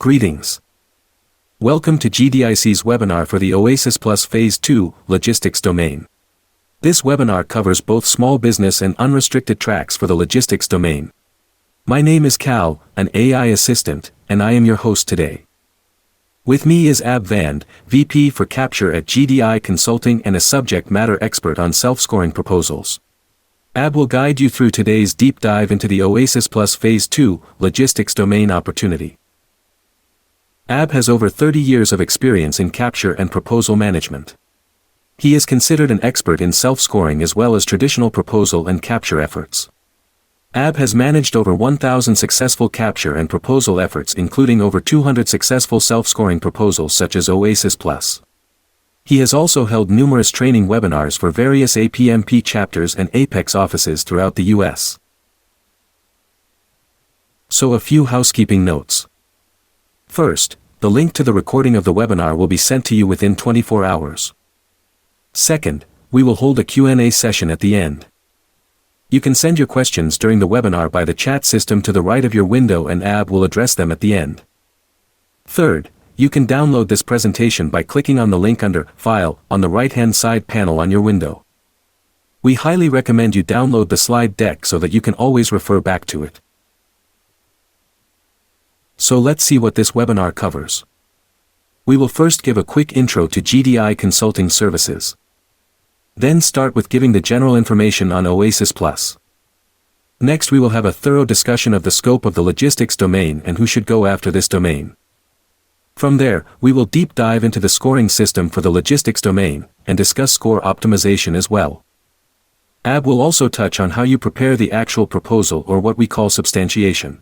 Greetings. Welcome to GDIC's webinar for the OASIS Plus Phase 2 Logistics Domain. This webinar covers both small business and unrestricted tracks for the logistics domain. My name is Cal, an AI assistant, and I am your host today. With me is Ab Vand, VP for Capture at GDI Consulting and a subject matter expert on self-scoring proposals. Ab will guide you through today's deep dive into the OASIS Plus Phase 2 Logistics Domain opportunity. Ab has over 30 years of experience in capture and proposal management. He is considered an expert in self-scoring as well as traditional proposal and capture efforts. Ab has managed over 1,000 successful capture and proposal efforts, including over 200 successful self-scoring proposals such as OASIS Plus. He has also held numerous training webinars for various APMP chapters and Apex offices throughout the US. So a few housekeeping notes. First, the link to the recording of the webinar will be sent to you within 24 hours. Second, we will hold a Q&A session at the end. You can send your questions during the webinar by the chat system to the right of your window and Ab will address them at the end. Third, you can download this presentation by clicking on the link under File on the right-hand side panel on your window. We highly recommend you download the slide deck so that you can always refer back to it. So let's see what this webinar covers. We will first give a quick intro to GDI Consulting Services. Then start with giving the general information on OASIS Plus. Next we will have a thorough discussion of the scope of the logistics domain and who should go after this domain. From there, we will deep dive into the scoring system for the logistics domain, and discuss score optimization as well. Ab will also touch on how you prepare the actual proposal or what we call substantiation.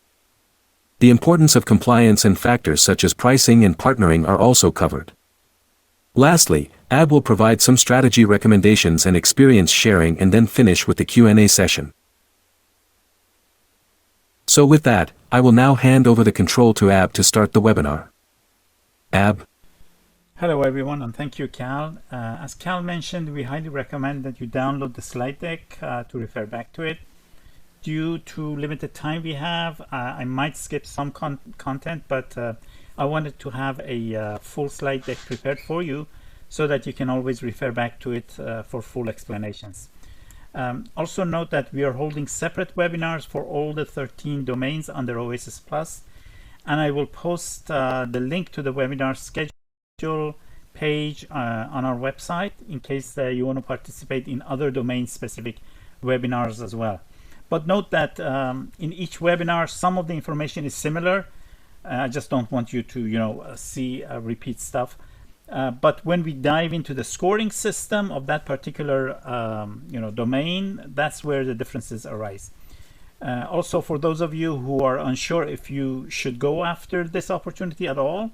The importance of compliance and factors such as pricing and partnering are also covered. Lastly, Ab will provide some strategy recommendations and experience sharing and then finish with the Q&A session. So with that, I will now hand over the control to Ab to start the webinar. Ab. Hello everyone, and thank you, Cal. As Cal mentioned, we highly recommend that you download the slide deck to refer back to it. Due to limited time we have, I might skip some content, but I wanted to have a full slide deck prepared for you so that you can always refer back to it for full explanations. Also note that we are holding separate webinars for all the 13 domains under OASIS Plus, and I will post the link to the webinar schedule page on our website in case you want to participate in other domain-specific webinars as well. But note that in each webinar, some of the information is similar. I just don't want you to, see repeat stuff. But when we dive into the scoring system of that particular, domain, that's where the differences arise. Also, for those of you who are unsure if you should go after this opportunity at all,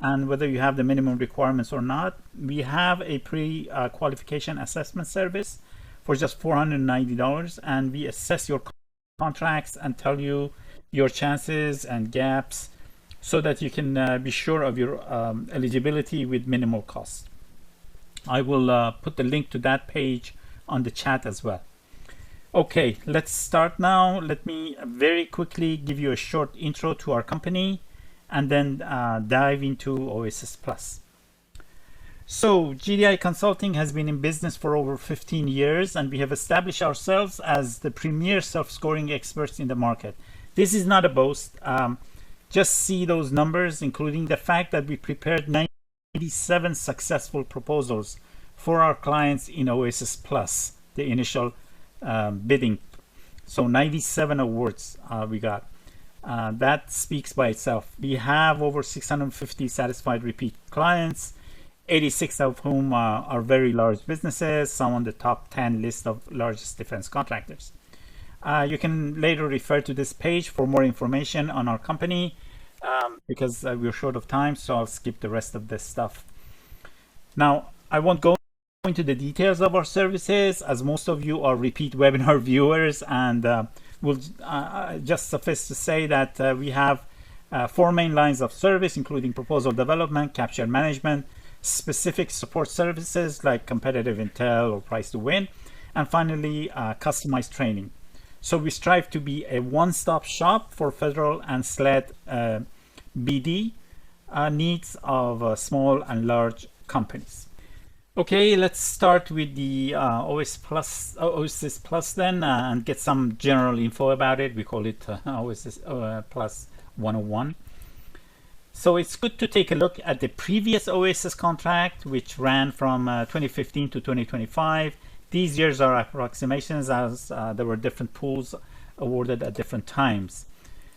and whether you have the minimum requirements or not, we have a pre-qualification assessment service for just $490, and we assess your contracts and tell you your chances and gaps so that you can be sure of your eligibility with minimal cost. I will put the link to that page on the chat as well. Okay, let's start now. Let me very quickly give you a short intro to our company and then dive into OASIS Plus. So GDI Consulting has been in business for over 15 years, and we have established ourselves as the premier self-scoring experts in the market. This is not a boast. Just see those numbers, including the fact that we prepared 97 successful proposals for our clients in OASIS Plus, the initial bidding. So 97 awards we got. That speaks by itself. We have over 650 satisfied repeat clients, 86 of whom are very large businesses, some on the top 10 list of largest defense contractors. You can later refer to this page for more information on our company because we're short of time, so I'll skip the rest of this stuff. Now, I won't go into the details of our services as most of you are repeat webinar viewers, and we'll just suffice to say that we have 4 main lines of service, including proposal development, capture management, specific support services like competitive intel or price to win, and finally customized training. So we strive to be a one-stop shop for federal and SLED BD needs of small and large companies. Okay, let's start with the OASIS Plus then, and get some general info about it. We call it OASIS Plus 101. So it's good to take a look at the previous OASIS contract, which ran from 2015 to 2025. These years are approximations, as there were different pools awarded at different times.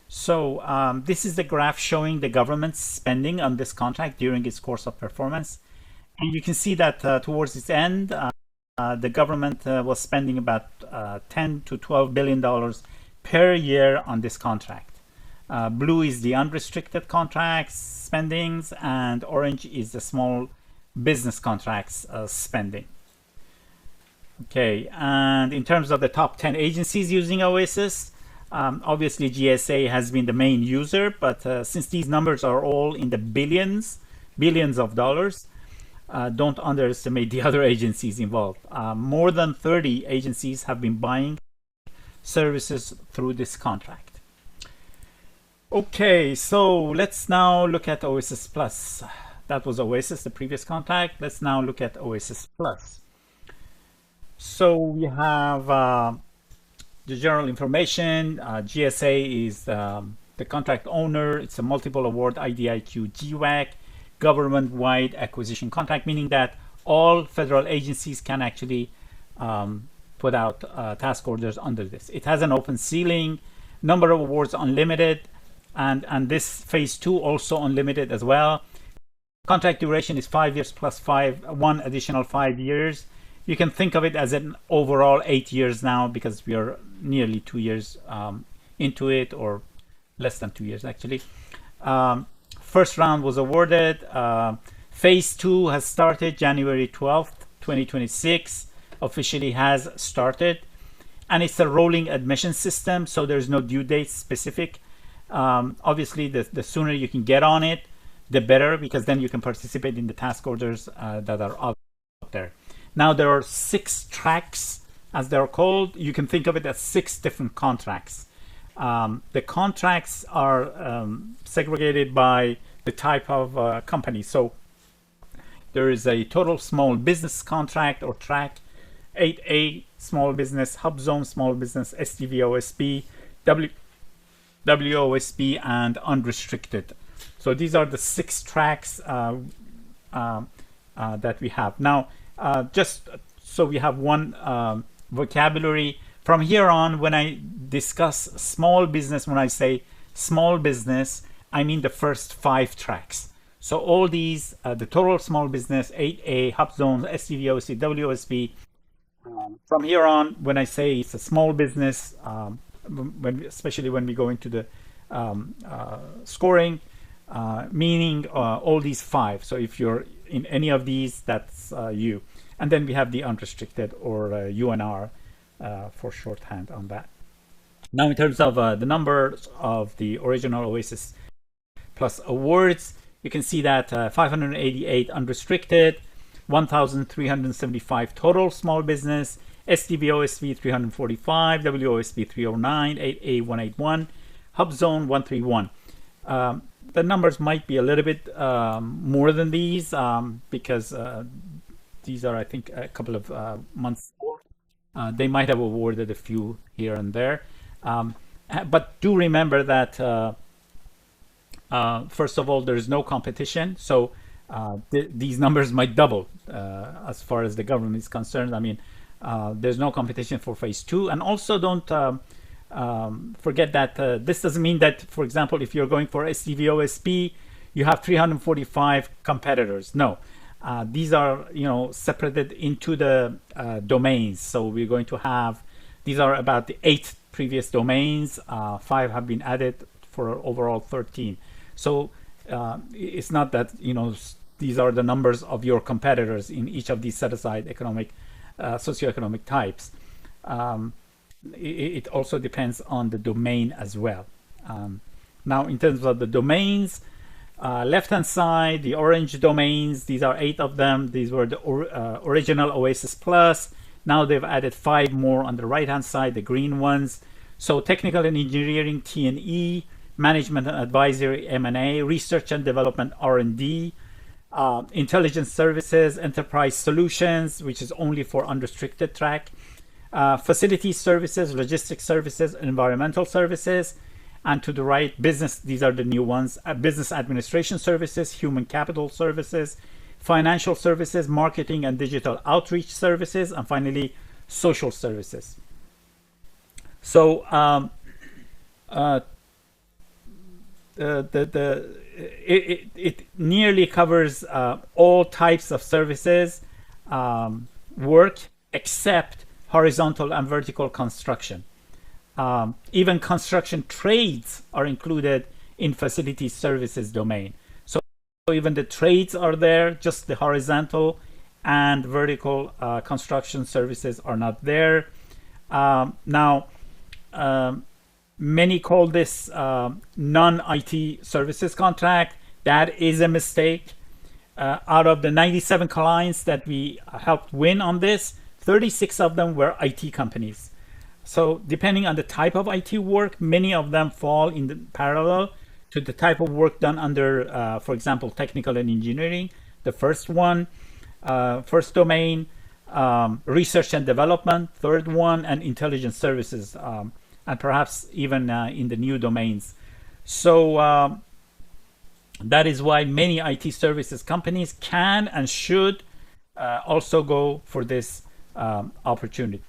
So this is the graph showing the government's spending on this contract during its course of performance. And you can see that towards its end, the government was spending about $10 to $12 billion per year on this contract. Blue is the unrestricted contracts spendings, and orange is the small business contracts spending. Okay, and in terms of the top 10 agencies using OASIS, obviously GSA has been the main user, but since these numbers are all in the billions of dollars, don't underestimate the other agencies involved. More than 30 agencies have been buying services through this contract. Okay, so let's now look at OASIS Plus. That was OASIS, the previous contract. Let's now look at OASIS Plus. So we have the general information. GSA is the contract owner. It's a multiple award IDIQ GWAC, government-wide acquisition contract, meaning that all federal agencies can actually put out task orders under this. It has an open ceiling, number of awards unlimited, and this phase 2 also unlimited as well. Contract duration is 5 years plus 1 additional 5 years. You can think of it as an overall 8 years now, because we are nearly 2 years into it, or less than 2 years actually. First round was awarded. Phase 2 has started January 12th, 2026, officially has started. And it's a rolling admission system, so there's no due date specific. Obviously, the sooner you can get on it, the better, because then you can participate in the task orders that are out there. Now, there are 6 tracks, as they're called. You can think of it as 6 different contracts. The contracts are segregated by the type of company. So there is a total small business contract or track, 8A small business, hub zone small business, STV OSB, WOSB, and unrestricted. So these are the 6 tracks that we have. Now, just so we have one vocabulary, from here on, when I discuss small business, when I say small business, I mean the first 5 tracks. So all these, the total small business, 8A, hub zones, STVOC, WOSB. From here on, when I say it's a small business, especially when we go into the scoring, meaning all these 5. So if you're in any of these, that's you. And then we have the unrestricted, or UNR, for shorthand on that. Now, in terms of the numbers of the original OASIS Plus awards, you can see that 588 unrestricted, 1,375 total small business, SDVOSV 345, WOSB 309, 8A 181, Hub Zone 131. The numbers might be a little bit more than these, because these are, I think, a couple of months old. They might have awarded a few here and there. But do remember that, first of all, there is no competition. So these numbers might double as far as the government is concerned. I mean, there's no competition for phase 2. And also don't forget that this doesn't mean that, for example, if you're going for SDVOSP, you have 345 competitors. No. These are, separated into the domains. So we're going to have, these are about the 8 previous domains. 5 have been added for overall 13. So it's not that, these are the numbers of your competitors in each of these set-aside economic, socioeconomic types. It also depends on the domain as well. Now, in terms of the domains, left-hand side, the orange domains, these are 8 of them. These were the original OASIS Plus. Now they've added 5 more on the right-hand side, the green ones. So technical and engineering, T&E, management and advisory M&A, research and development R&D, intelligence services, enterprise solutions, which is only for unrestricted track, facility services, logistics services, environmental services, and to the right, business, these are the new ones, business administration services, human capital services, financial services, marketing and digital outreach services, and finally, social services. So it nearly covers all types of services work except horizontal and vertical construction. Even construction trades are included in facility services domain. So even the trades are there, just the horizontal and vertical construction services are not there. Now, many call this non-IT services contract. That is a mistake. Out of the 97 clients that we helped win on this, 36 of them were IT companies. So depending on the type of IT work, many of them fall in the parallel to the type of work done under, for example, technical and engineering. The first one, first domain, research and development, third one, and intelligence services, and perhaps even in the new domains. So that is why many IT services companies can and should also go for this opportunity.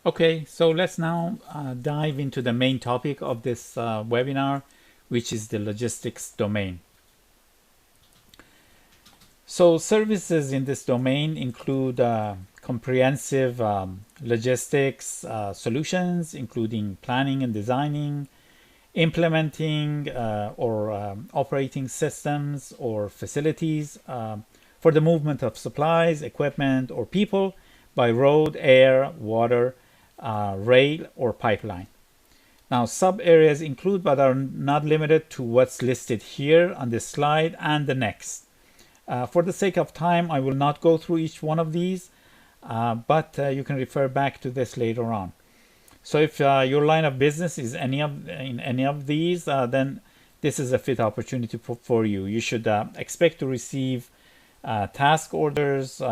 Okay, so let's now dive into the main topic of this webinar, which is the logistics domain. So services in this domain include comprehensive logistics solutions, including planning and designing, implementing or operating systems or facilities for the movement of supplies, equipment, or people by road, air, water, rail, or pipeline. Now, sub areas include but are not limited to what's listed here on this slide and the next. For the sake of time, I will not go through each one of these, but you can refer back to this later on. So if your line of business is in any of these, then this is a fit opportunity for you. You should expect to receive task orders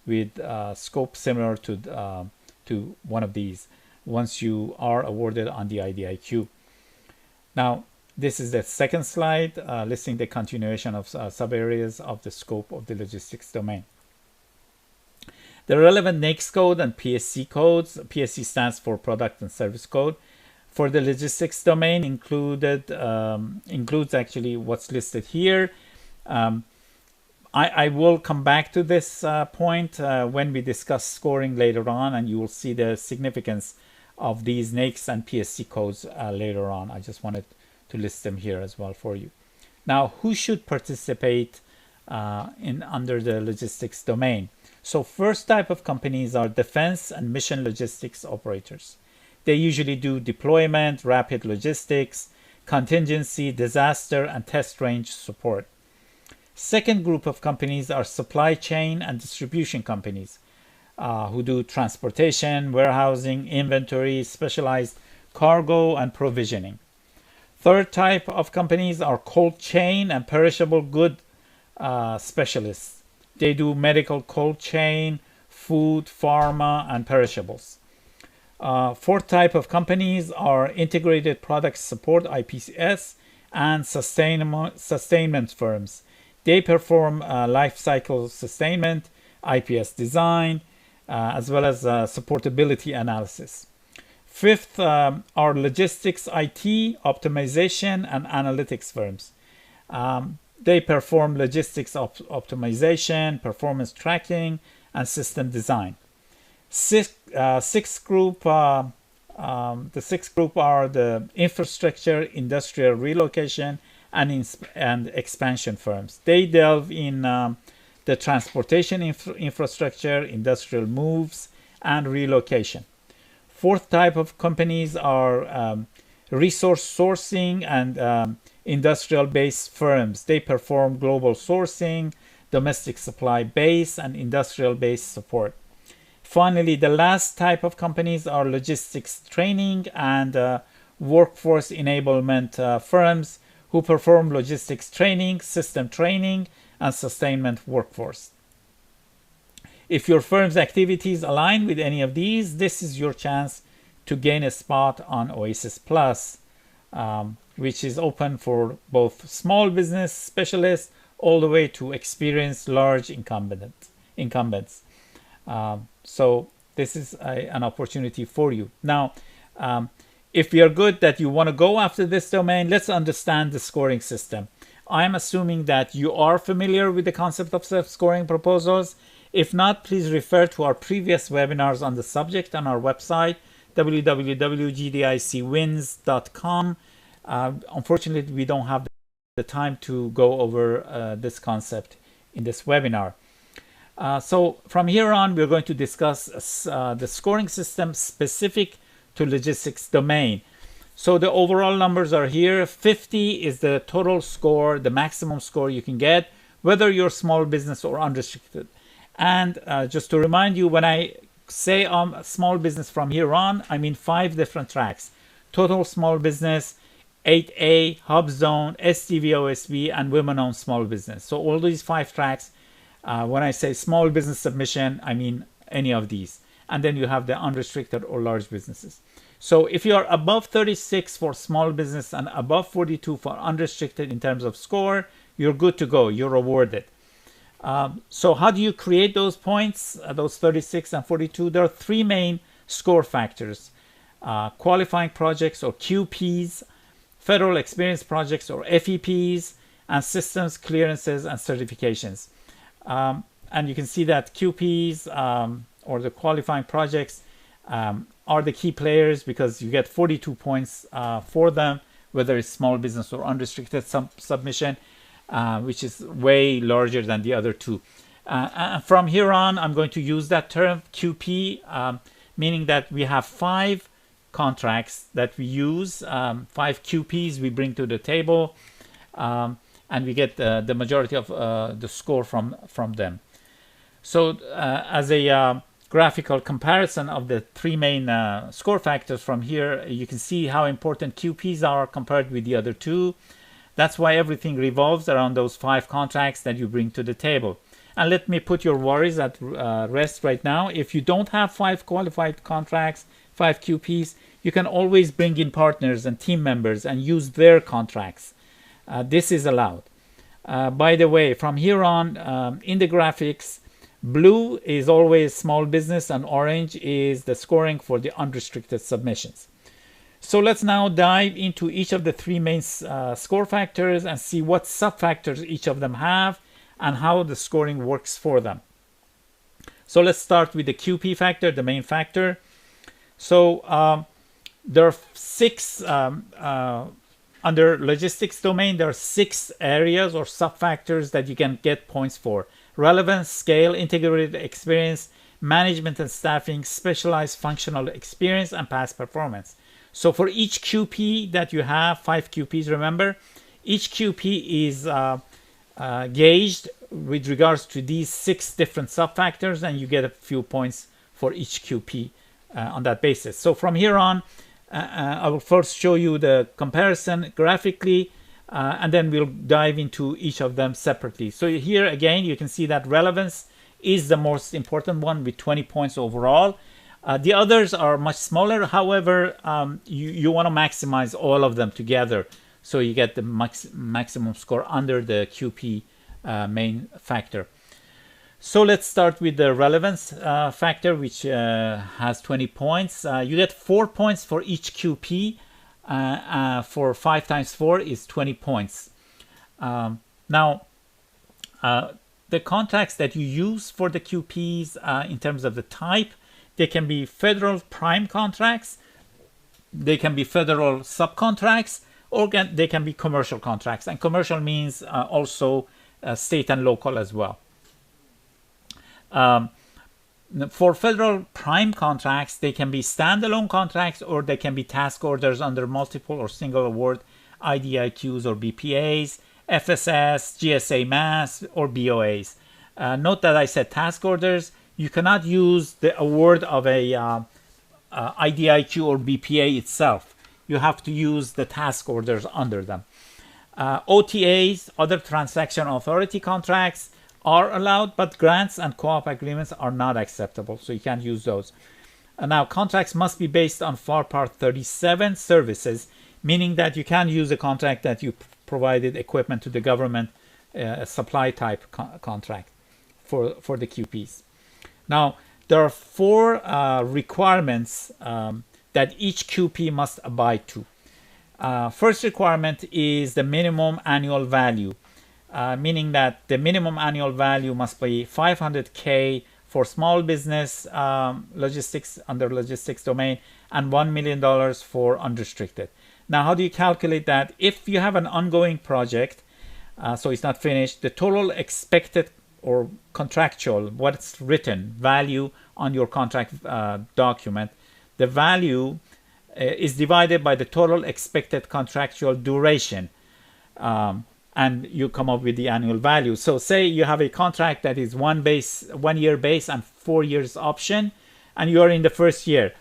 with scope similar to one of these once you are awarded on the IDIQ. Now, this is the second slide listing the continuation of sub-areas of the scope of the logistics domain. The relevant NAICS code and PSC codes, PSC stands for Product and Service Code, for the logistics domain includes actually what's listed here. I will come back to this point when we discuss scoring later on, and you will see the significance of these NAICS and PSC codes later on. I just wanted to list them here as well for you. Now, who should participate under the logistics domain? So first type of companies are defense and mission logistics operators. They usually do deployment, rapid logistics, contingency, disaster, and test range support. Second group of companies are supply chain and distribution companies who do transportation, warehousing, inventory, specialized cargo, and provisioning. Third type of companies are cold chain and perishable good specialists. They do medical cold chain, food, pharma, and perishables. Fourth type of companies are integrated product support, IPS, and sustainment firms. They perform life cycle sustainment, IPS design, as well as supportability analysis. Fifth are logistics IT, optimization, and analytics firms. They perform logistics optimization, performance tracking, and system design. Sixth group, the sixth group are the infrastructure, industrial relocation, and expansion firms. They delve in the transportation infrastructure, industrial moves, and relocation. Fourth type of companies are resource sourcing and industrial-based firms. They perform global sourcing, domestic supply base, and industrial-based support. Finally, the last type of companies are logistics training and workforce enablement firms who perform logistics training, system training, and sustainment workforce. If your firm's activities align with any of these, this is your chance to gain a spot on OASIS Plus, which is open for both small business specialists all the way to experienced large incumbents. So this is an opportunity for you. Now, if you're good that you want to go after this domain, let's understand the scoring system. I'm assuming that you are familiar with the concept of self-scoring proposals. If not, please refer to our previous webinars on the subject on our website, www.gdicwins.com. Unfortunately, we don't have the time to go over this concept in this webinar. So from here on, we're going to discuss the scoring system specific to logistics domain. So the overall numbers are here. 50 is the total score, the maximum score you can get, whether you're small business or unrestricted. And just to remind you, when I say small business from here on, I mean 5 different tracks. Total small business, 8A, Hub Zone, STV, OSB, and Women-Owned Small Business. So all these 5 tracks, when I say small business submission, I mean any of these. And then you have the unrestricted or large businesses. So if you are above 36 for small business and above 42 for unrestricted in terms of score, you're good to go. You're awarded. So how do you create those points, those 36 and 42? There are 3 main score factors. Qualifying projects or QPs, federal experience projects or FEPs, and systems clearances and certifications. And you can see that QPs or the qualifying projects are the key players because you get 42 points for them, whether it's small business or unrestricted submission, which is way larger than the other 2. And from here on, I'm going to use that term QP, meaning that we have 5 contracts that we use, 5 QPs we bring to the table, and we get the majority of the score from them. So as a graphical comparison of the 3 main score factors from here, you can see how important QPs are compared with the other 2. That's why everything revolves around those 5 contracts that you bring to the table. And let me put your worries at rest right now. If you don't have 5 qualified contracts, 5 QPs, you can always bring in partners and team members and use their contracts. This is allowed. By the way, from here on, in the graphics, blue is always small business and orange is the scoring for the unrestricted submissions. So let's now dive into each of the 3 main score factors and see what sub-factors each of them have and how the scoring works for them. So let's start with the QP factor, the main factor. So there are 6, under logistics domain, there are 6 areas or sub-factors that you can get points for. Relevance, scale, integrated experience, management and staffing, specialized functional experience, and past performance. So for each QP that you have, 5 QPs, remember, each QP is gauged with regards to these 6 different sub-factors, and you get a few points for each QP on that basis. So from here on, I will first show you the comparison graphically, and then we'll dive into each of them separately. So here again, you can see that relevance is the most important one with 20 points overall. The others are much smaller. However, you want to maximize all of them together so you get the maximum score under the QP main factor. So let's start with the relevance factor, which has 20 points. You get 4 points for each QP. For 5 times 4 is 20 points. Now, the contracts that you use for the QPs in terms of the type, they can be federal prime contracts, they can be federal subcontracts, or they can be commercial contracts. And commercial means also state and local as well. For federal prime contracts, they can be standalone contracts or they can be task orders under multiple or single award IDIQs or BPAs, FSS, GSA Mass, or BOAs. Note that I said task orders. You cannot use the award of a IDIQ or BPA itself. you have to use the task orders under them. OTAs, other transaction authority contracts, are allowed, but grants and co-op agreements are not acceptable, so you can't use those. Now, contracts must be based on FAR Part 37 services, meaning that you can't use a contract that you provided equipment to the government, a supply type contract for the QPs. Now, there are 4 requirements that each QP must abide to. First requirement is the minimum annual value, meaning that the minimum annual value must be 500K for small business logistics under logistics domain and $1 million for unrestricted. Now, how do you calculate that? If you have an ongoing project, so it's not finished, the total expected or contractual, what's written, value on your contract document, the value is divided by the total expected contractual duration, and you come up with the annual value. So say you have a contract that is 1 year base and 4 years option, and you are in the first year.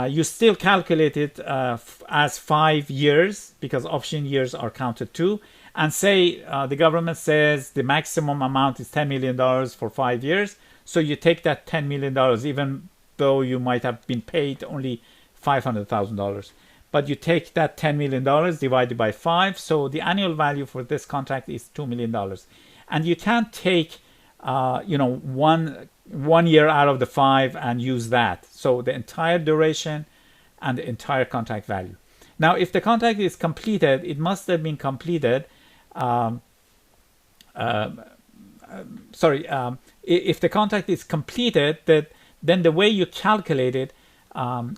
You still calculate it as 5 years because option years are counted too. And say the government says the maximum amount is $10 million for 5 years. So you take that $10 million, even though you might have been paid only $500,000. But you take that $10 million divided by 5. So the annual value for this contract is $2 million. And you can't take, one year out of the 5 and use that. So the entire duration and the entire contract value. Now, if the contract is completed, it must have been completed. If the contract is completed, then the way you calculate it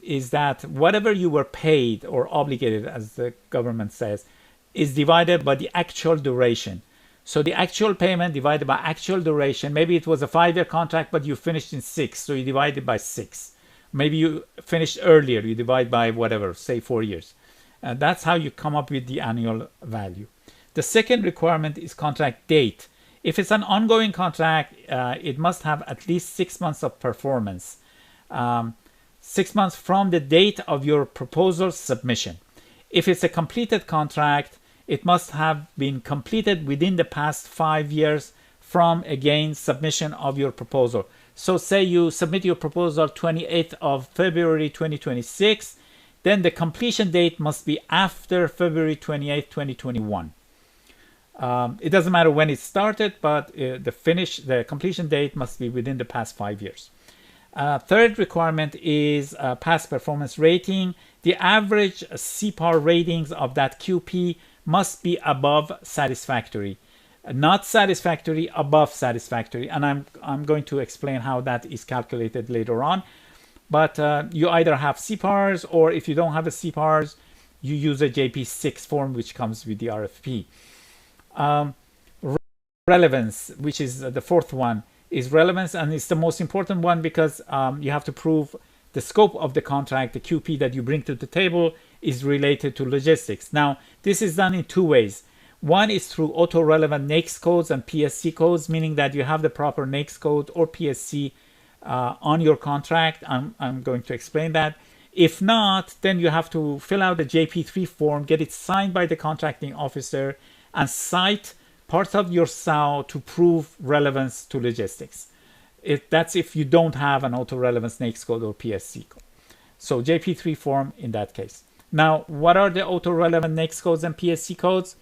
is that whatever you were paid or obligated, as the government says, is divided by the actual duration. So the actual payment divided by actual duration, maybe it was a 5-year contract, but you finished in 6, so you divide it by 6. Maybe you finished earlier, you divide by whatever, say 4 years. That's how you come up with the annual value. The second requirement is contract date. If it's an ongoing contract, it must have at least 6 months of performance. 6 months from the date of your proposal submission. If it's a completed contract, it must have been completed within the past 5 years from, again, submission of your proposal. So say you submit your proposal 28th of February 2026, then the completion date must be after February 28th, 2021. It doesn't matter when it started, but the completion date must be within the past 5 years. Third requirement is past performance rating. The average CPAR ratings of that QP must be above satisfactory. Not satisfactory, above satisfactory. And I'm going to explain how that is calculated later on. But you either have CPARs, or if you don't have a CPARs, you use a JP6 form, which comes with the RFP. Relevance, which is the fourth one, is relevance, and it's the most important one because you have to prove the scope of the contract, the QP that you bring to the table, is related to logistics. Now, this is done in 2 ways. One is through auto-relevant NAICS codes and PSC codes, meaning that you have the proper NAICS code or PSC on your contract. I'm going to explain that. If not, then you have to fill out the JP3 form, get it signed by the contracting officer, and cite parts of your SAO to prove relevance to logistics. That's if you don't have an auto-relevance NAICS code or PSC code. So JP3 form in that case. Now, what are the auto-relevant NAICS codes and PSC codes?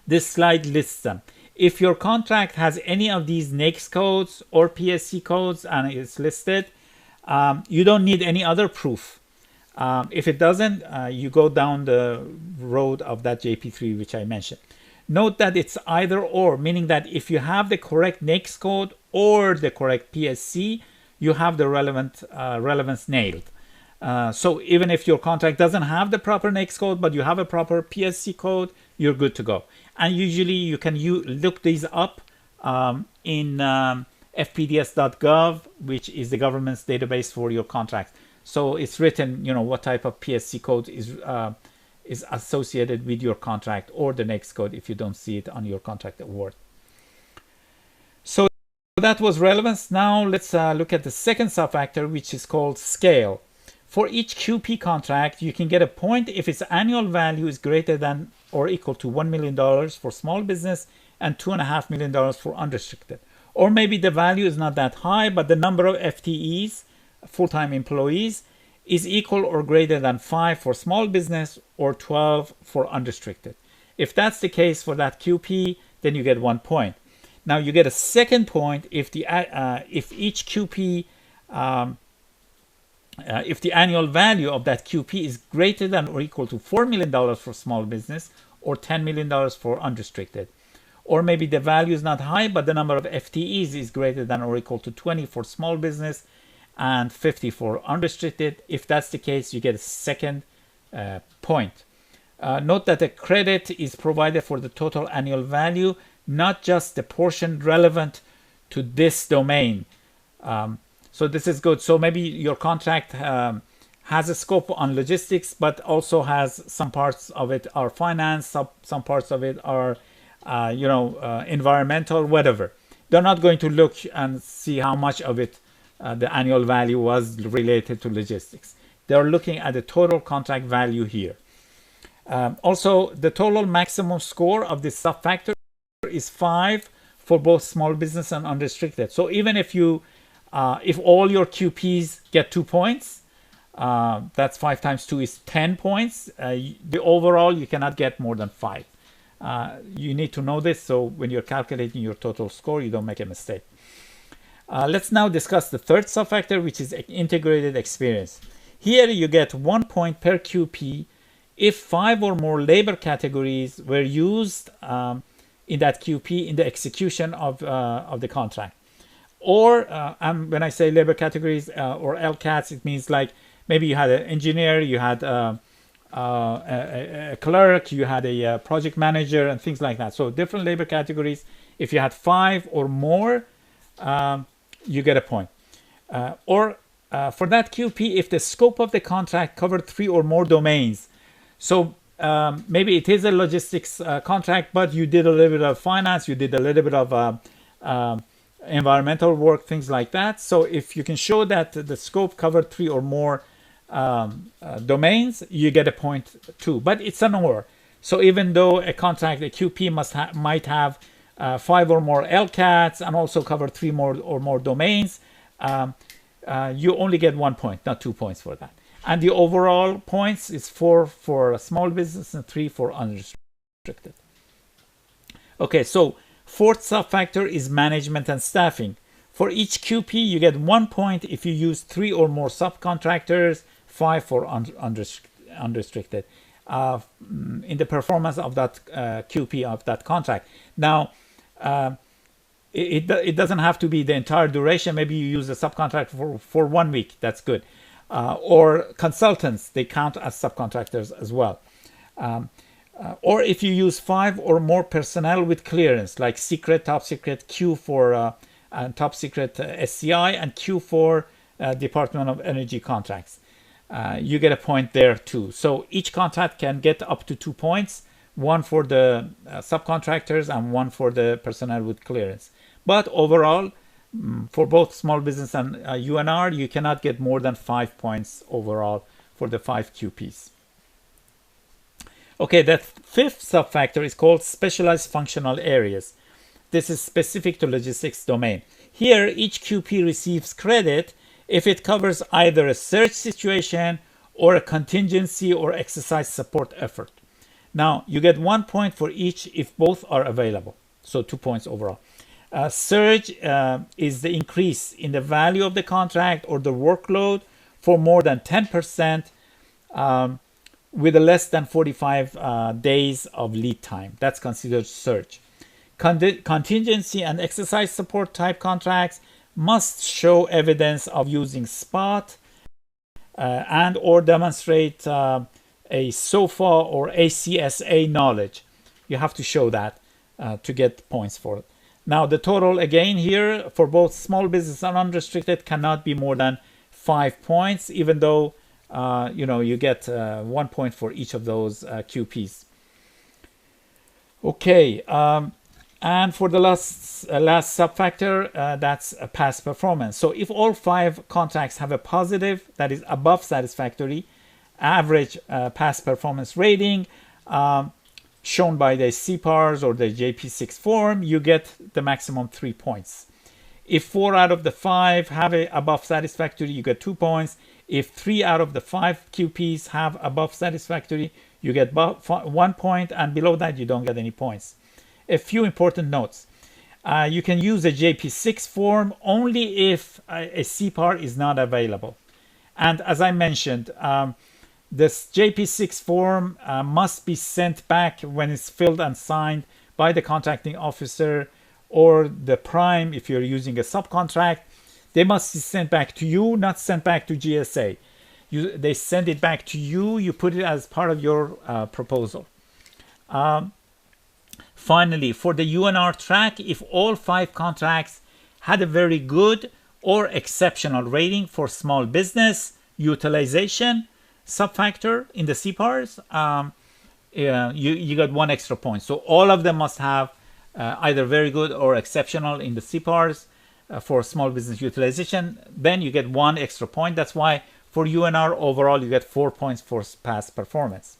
This slide lists them. If your contract has any of these NAICS codes or PSC codes and it's listed, you don't need any other proof. If it doesn't, you go down the road of that JP3 which I mentioned. Note that it's either or, meaning that if you have the correct NAICS code or the correct PSC, you have the relevance nailed. So even if your contract doesn't have the proper NAICS code, but you have a proper PSC code, you're good to go. And usually you can look these up in fpds.gov, which is the government's database for your contract. So it's written, what type of PSC code is associated with your contract, or the NAICS code if you don't see it on your contract award. So that was relevance. Now let's look at the second subfactor, which is called scale. For each QP contract, you can get a point if its annual value is greater than or equal to $1 million for small business and $2.5 million for unrestricted. Or maybe the value is not that high, but the number of FTEs, full-time employees, is equal or greater than 5 for small business or 12 for unrestricted. If that's the case for that QP, then you get 1 point. Now you get a second point if each QP if the annual value of that QP is greater than or equal to $4 million for small business or $10 million for unrestricted. Or maybe the value is not high, but the number of FTEs is greater than or equal to 20 for small business and 50 for unrestricted. If that's the case, you get a second point. Note that a credit is provided for the total annual value, not just the portion relevant to this domain. So this is good. So maybe your contract has a scope on logistics, but also has some parts of it are finance, some parts of it are environmental, whatever. They're not going to look and see how much of it the annual value was related to logistics. They're looking at the total contract value here. Also, the total maximum score of this subfactor is 5 for both small business and unrestricted. So even if you if all your QPs get 2 points, that's 5 times 2 is 10 points. The overall, you cannot get more than 5. You need to know this, so when you're calculating your total score, you don't make a mistake. Let's now discuss the third subfactor, which is integrated experience. Here you get 1 point per QP if 5 or more labor categories were used in that QP in the execution of the contract. Or when I say labor categories or LCATs, it means like maybe you had an engineer, you had a clerk, you had a project manager, and things like that. So different labor categories. If you had 5 or more, you get a point. Or for that QP, if the scope of the contract covered 3 or more domains. So maybe it is a logistics contract, but you did a little bit of finance, you did a little bit of environmental work, things like that. So if you can show that the scope covered 3 or more domains, you get a point too. But it's an or. So even though a contract, a QP might have 5 or more LCATs and also cover 3 or more domains, you only get 1 point, not 2 points for that. And the overall points is 4 for a small business and 3 for unrestricted. Okay, so fourth subfactor is management and staffing. For each QP, you get 1 point if you use 3 or more subcontractors, 5 for unrestricted in the performance of that QP of that contract. Now, it doesn't have to be the entire duration. Maybe you use a subcontract for 1 week. That's good. Or consultants, they count as subcontractors as well. Or if you use 5 or more personnel with clearance, like secret, top secret, Q for top secret SCI, and Q for Department of Energy contracts. You get a point there too. So each contract can get up to 2 points, 1 for the subcontractors and 1 for the personnel with clearance. But overall, for both small business and UNR, you cannot get more than 5 points overall for the 5 QPs. Okay, the fifth subfactor is called specialized functional areas. This is specific to logistics domain. Here, each QP receives credit if it covers either a surge situation or a contingency or exercise support effort. Now, you get 1 point for each if both are available. So 2 points overall. Surge is the increase in the value of the contract or the workload for more than 10% with a less than 45 days of lead time. That's considered surge. Contingency and exercise support type contracts must show evidence of using spot and or demonstrate a SOFA or ACSA knowledge. You have to show that to get points for it. Now the total again here for both small business and unrestricted cannot be more than 5 points, even though you get 1 point for each of those QPs. Okay, And for the last sub-factor, that's a past performance. So if all 5 contracts have a positive, that is above satisfactory, average past performance rating, shown by the CPARS or the JP6 form, you get the maximum 3 points. If 4 out of the 5 have a above satisfactory, you get 2 points. If 3 out of the 5 QPs have above satisfactory, you get 1 point, and below that you don't get any points. A few important notes. You can use a JP6 form only if a CPAR is not available. And as I mentioned, this JP6 form must be sent back when it's filled and signed by the contracting officer or the prime if you're using a subcontract. They must be sent back to you, not sent back to GSA. They send it back to you, you put it as part of your proposal. Finally, for the UNR track, if all 5 contracts had a very good or exceptional rating for small business utilization sub-factor in the CPARs, you got 1 extra point. So all of them must have either very good or exceptional in the CPARs for small business utilization. Then you get 1 extra point. That's why for UNR overall you get 4 points for past performance.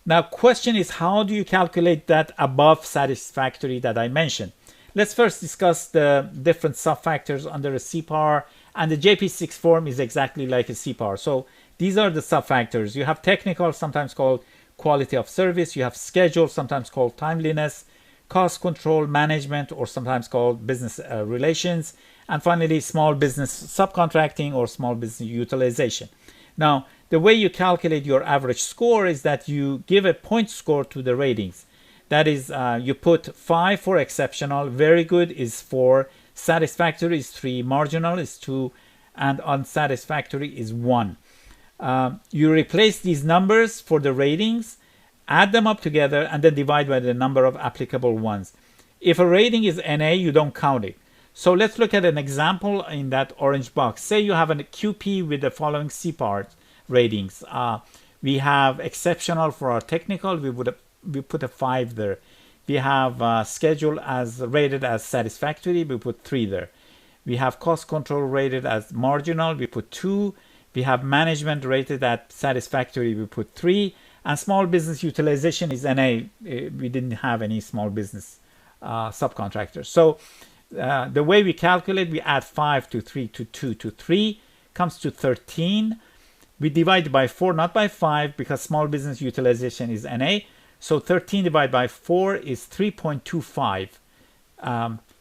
Now, question is, how do you calculate that above satisfactory that I mentioned? Let's first discuss the different sub-factors under a CPAR, and the JP6 form is exactly like a CPAR. So these are the sub-factors. You have technical, sometimes called quality of service. You have schedule, sometimes called timeliness, cost control, management, or sometimes called business relations, and finally small business subcontracting or small business utilization. Now, the way you calculate your average score is that you give a point score to the ratings. That is, you put 5 for exceptional, very good is 4, satisfactory is 3, marginal is 2, and unsatisfactory is 1. You replace these numbers for the ratings, add them up together, and then divide by the number of applicable ones. If a rating is NA, you don't count it. So let's look at an example in that orange box. Say you have a QP with the following CPAR ratings. We have exceptional for our technical, we put a 5 there. We have schedule as rated as satisfactory, we put 3 there. We have cost control rated as marginal, we put 2. We have management rated at satisfactory, we put 3. And small business utilization is NA. We didn't have any small business subcontractors. So the way we calculate, we add 5 to 3 to 2 to 3, comes to 13. We divide by 4, not by 5, because small business utilization is NA. So 13 divided by 4 is 3.25.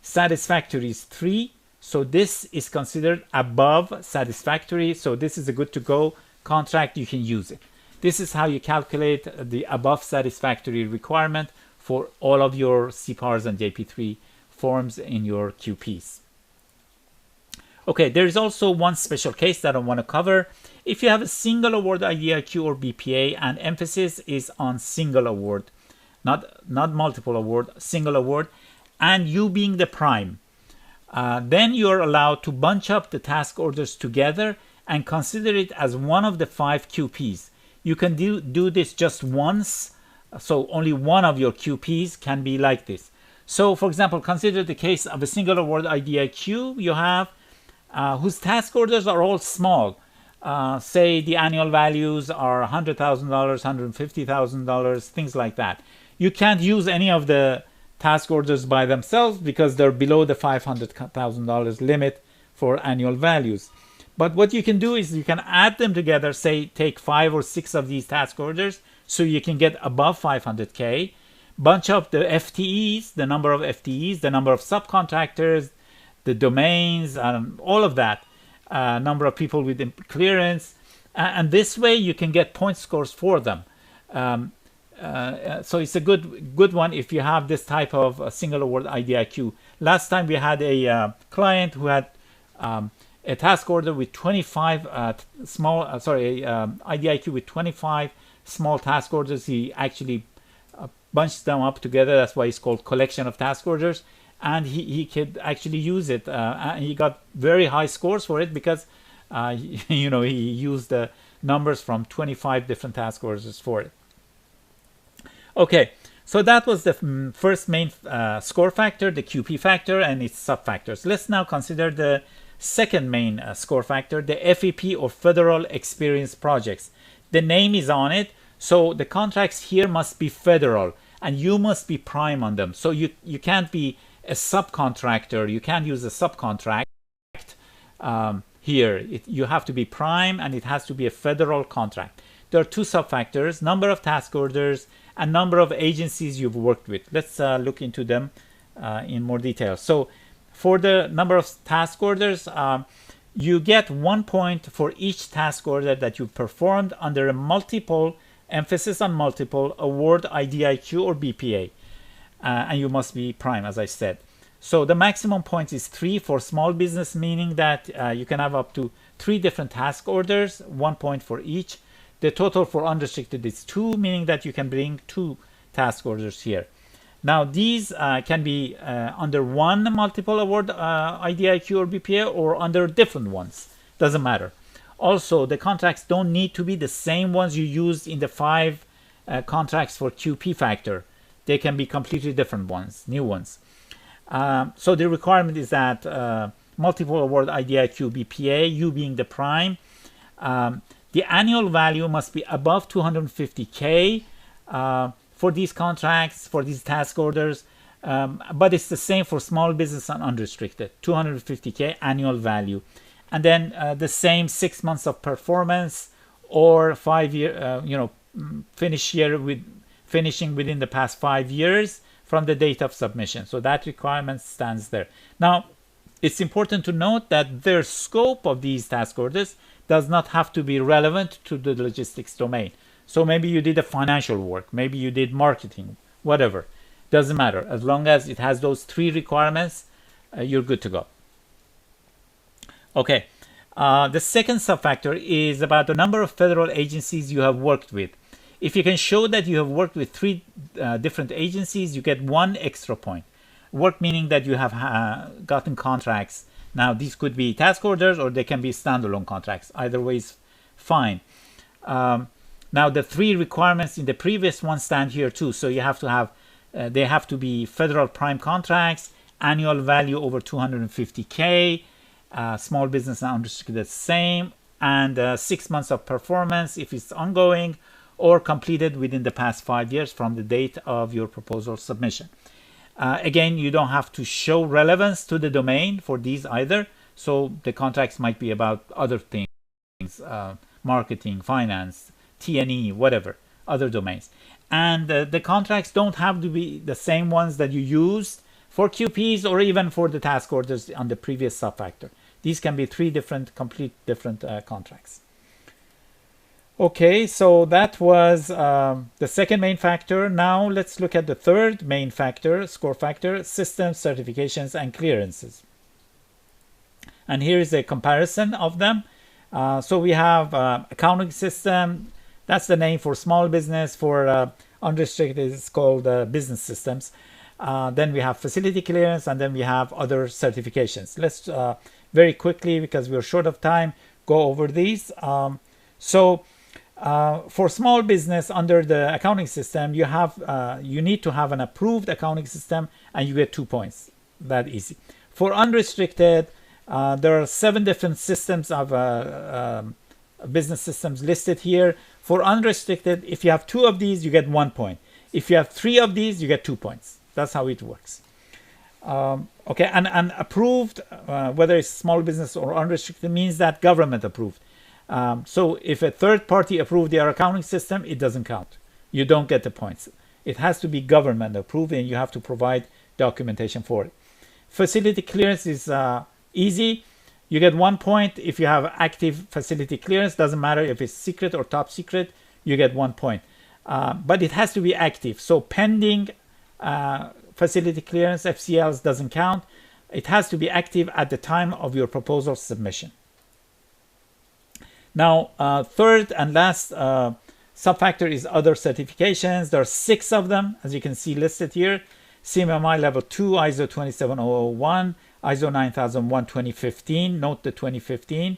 Satisfactory is 3. So this is considered above satisfactory. So this is a good to go contract. You can use it. This is how you calculate the above satisfactory requirement for all of your CPARs and JP3 forms in your QPs. Okay, there is also one special case that I want to cover. If you have a single award IDIQ or BPA and emphasis is on single award, not multiple award, single award, and you being the prime, then you're allowed to bunch up the task orders together and consider it as one of the 5 QPs. You can do this just once, so only one of your QPs can be like this. So, for example, consider the case of a single award IDIQ you have, whose task orders are all small. Say the annual values are $100,000, $150,000, things like that. You can't use any of the task orders by themselves because they're below the $500,000 limit for annual values. But what you can do is you can add them together, say take 5 or 6 of these task orders so you can get above 500K, bunch up the FTEs, the number of FTEs, the number of subcontractors, the domains, all of that, number of people with clearance, and this way you can get point scores for them. So it's a good one if you have this type of single award IDIQ. Last time we had a client who had a task order with 25 IDIQ with 25 small task orders. He actually bunched them up together. That's why it's called collection of task orders. And he could actually use it. And he got very high scores for it because, he used the numbers from 25 different task orders for it. Okay, So that was the first main score factor, the QP factor and its sub-factors. Let's now consider the second main score factor, the FEP or Federal Experience Projects. The name is on it, so the contracts here must be federal and you must be prime on them. So you can't be a subcontractor, you can't use a subcontract here. You have to be prime and it has to be a federal contract. There are two sub-factors, number of task orders and number of agencies you've worked with. Let's look into them in more detail. So for the number of task orders, you get 1 point for each task order that you performed under a multiple, emphasis on multiple, award IDIQ or BPA. And you must be prime, as I said. So the maximum points is 3 for small business, meaning that you can have up to 3 different task orders, 1 point for each. The total for unrestricted is 2, meaning that you can bring 2 task orders here. Now these can be under one multiple award IDIQ or BPA or under different ones. Doesn't matter. Also, the contracts don't need to be the same ones you used in the 5 contracts for QP factor. They can be completely different ones, new ones. So the requirement is that multiple award IDIQ BPA, you being the prime, the annual value must be above 250K for these contracts, for these task orders, but it's the same for small business and unrestricted, 250K annual value. And then the same 6 months of performance or 5 year, finishing within the past 5 years from the date of submission. So that requirement stands there. Now, it's important to note that the scope of these task orders does not have to be relevant to the logistics domain. So maybe you did a financial work, maybe you did marketing, whatever. Doesn't matter. As long as it has those 3 requirements, you're good to go. Okay. The second sub-factor is about the number of federal agencies you have worked with. If you can show that you have worked with 3 different agencies, you get 1 extra point. Work meaning that you have gotten contracts. Now, these could be task orders or they can be standalone contracts. Either way is fine. Now, the 3 requirements in the previous one stand here too. So you have to have, they have to be federal prime contracts, annual value over 250K, small business and unrestricted the same, and 6 months of performance if it's ongoing, or completed within the past 5 years from the date of your proposal submission. Again, you don't have to show relevance to the domain for these either. So the contracts might be about other things, marketing, finance, T&E, whatever, other domains. And the contracts don't have to be the same ones that you used for QPs or even for the task orders on the previous sub-factor. These can be 3 different, complete different contracts. Okay, so that was the second main factor. Now let's look at the third main factor, score factor, systems, certifications, and clearances. And here is a comparison of them. So we have accounting system, that's the name for small business. For unrestricted, it's called business systems. Then we have facility clearance, and then we have other certifications. Let's very quickly, because we're short of time, go over these. For small business under the accounting system, you need to have an approved accounting system and you get 2 points. That easy. For unrestricted, there are 7 different systems of business systems listed here. For unrestricted, if you have 2 of these, you get 1 point. If you have 3 of these, you get 2 points. That's how it works. Okay, and approved, whether it's small business or unrestricted, means that government approved. So if a third party approved their accounting system, it doesn't count. You don't get the points. It has to be government approved and you have to provide documentation for it. Facility clearance is easy. You get 1 point if you have active facility clearance. Doesn't matter if it's secret or top secret, you get 1 point. But it has to be active. So pending facility clearance, FCLs, doesn't count. It has to be active at the time of your proposal submission. Now, third and last sub-factor is other certifications. There are 6 of them, as you can see listed here. CMMI Level 2, ISO 27001, ISO 9001 2015, note the 2015,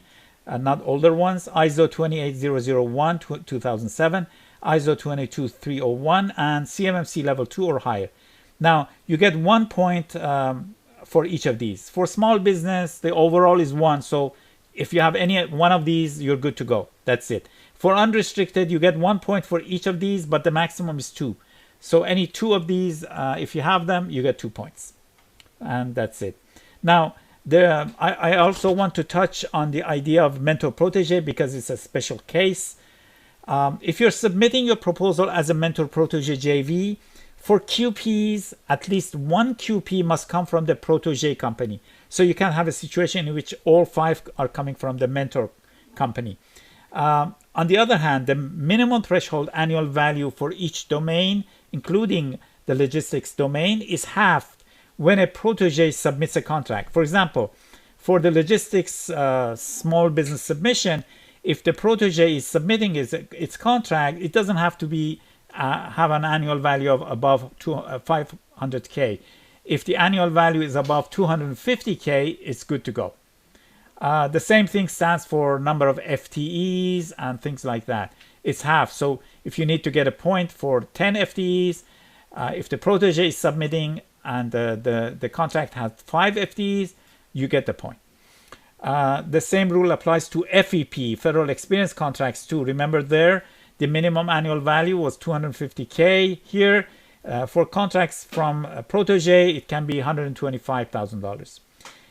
not older ones, ISO 28001 2007, ISO 22301, and CMMC level 2 or higher. Now, you get 1 point for each of these. For small business, the overall is 1. So if you have any one of these, you're good to go. That's it. For unrestricted, you get 1 point for each of these, but the maximum is 2. So any 2 of these, if you have them, you get 2 points. And that's it. Now, I also want to touch on the idea of mentor-protege because it's a special case. If you're submitting your proposal as a mentor-protege JV, for QPs, at least one QP must come from the protege company. So you can have a situation in which all 5 are coming from the mentor company. On the other hand, the minimum threshold annual value for each domain, including the logistics domain, is halved when a protege submits a contract. For example, for the logistics small business submission, if the protege is submitting its contract, it doesn't have to be have an annual value of above 500K. If the annual value is above 250K, it's good to go. The same thing stands for number of FTEs and things like that. It's half. So if you need to get a point for 10 FTEs, if the protege is submitting and the contract has 5 FTEs, you get the point. The same rule applies to FEP, Federal Experience Contracts too. Remember there, the minimum annual value was 250K. Here, for contracts from a protege, it can be $125,000.